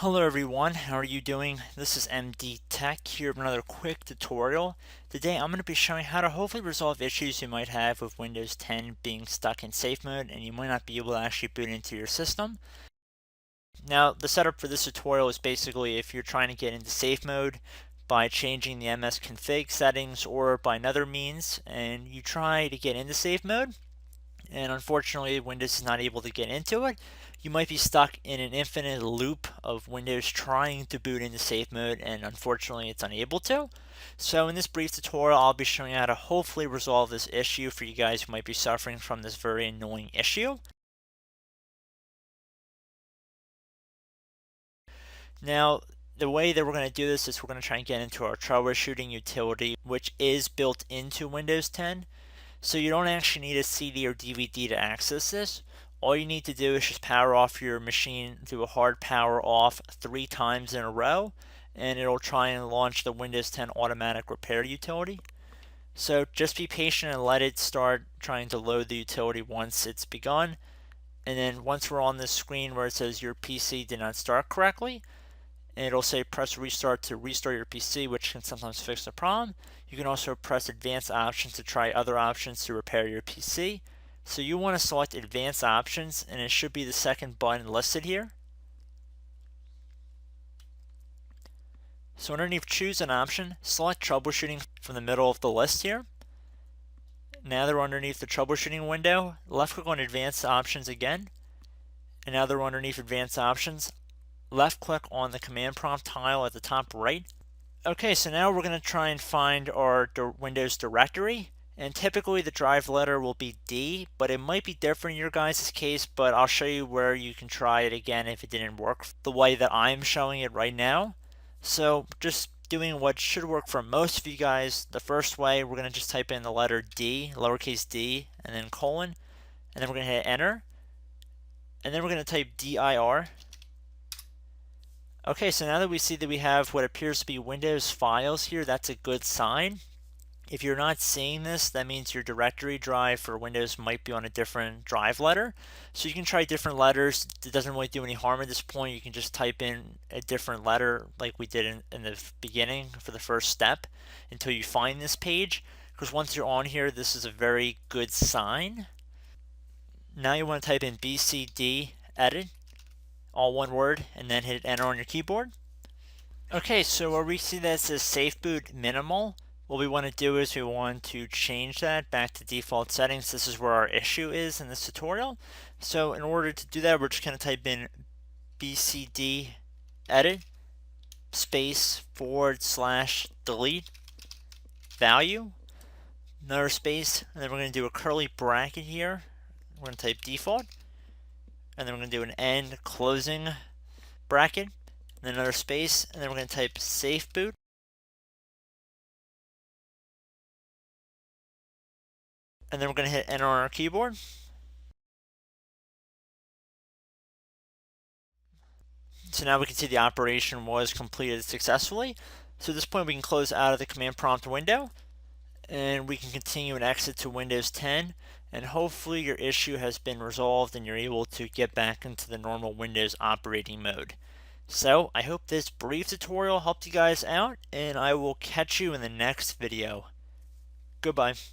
Hello everyone, how are you doing? This is MD Tech here with another quick tutorial. Today I'm going to be showing how to hopefully resolve issues you might have with Windows 10 being stuck in safe mode and you might not be able to actually boot into your system. Now the setup for this tutorial is basically if you're trying to get into safe mode by changing the MS config settings or by another means and you try to get into safe mode and unfortunately Windows is not able to get into it, you might be stuck in an infinite loop of Windows trying to boot into safe mode and unfortunately it's unable to. So in this brief tutorial I'll be showing you how to hopefully resolve this issue for you guys who might be suffering from this very annoying issue. Now the way that we're going to do this is we're going to try and get into our troubleshooting utility, which is built into Windows 10. So you don't actually need a CD or DVD to access this. All you need to do is just power off your machine, do a hard power off 3 times in a row, and it'll try and launch the Windows 10 automatic repair utility. So just be patient and let it start trying to load the utility once it's begun. And then once we're on this screen where it says your PC did not start correctly, and it'll say press restart to restart your PC, which can sometimes fix the problem. You can also press advanced options to try other options to repair your PC. So you want to select advanced options and it should be the second button listed here. So underneath choose an option, select troubleshooting from the middle of the list here. Now they're underneath the troubleshooting window, left click on advanced options again. And now they're underneath advanced options. Left click on the command prompt tile at the top right. Okay, so now we're going to try and find our Windows directory, and typically the drive letter will be D, but it might be different in your guys' case, but I'll show you where you can try it again if it didn't work the way that I'm showing it right now. So just doing what should work for most of you guys, the first way, we're going to just type in the letter D, lowercase d, and then colon, and then we're going to hit enter, and then we're going to type dir. Okay, so now that we see that we have what appears to be Windows files here, that's a good sign. If you're not seeing this, that means your directory drive for Windows might be on a different drive letter. So you can try different letters. It doesn't really do any harm at this point. You can just type in a different letter like we did in the beginning for the first step until you find this page. Because once you're on here, this is a very good sign. Now you want to type in BCD edit, all one word, and then hit enter on your keyboard. Okay, so where we see that it says safe boot minimal, what we want to do is we want to change that back to default settings. This is where our issue is in this tutorial. So in order to do that, we're just going to type in BCD edit space / delete value, another space, and then we're going to do a curly bracket here. We're going to type default, and then we're going to do an end closing bracket, and then another space, and then we're going to type safe boot. And then we're going to hit enter on our keyboard. So now we can see the operation was completed successfully. So at this point we can close out of the command prompt window and we can continue and exit to Windows 10, and hopefully your issue has been resolved and you're able to get back into the normal Windows operating mode. So I hope this brief tutorial helped you guys out, and I will catch you in the next video. Goodbye.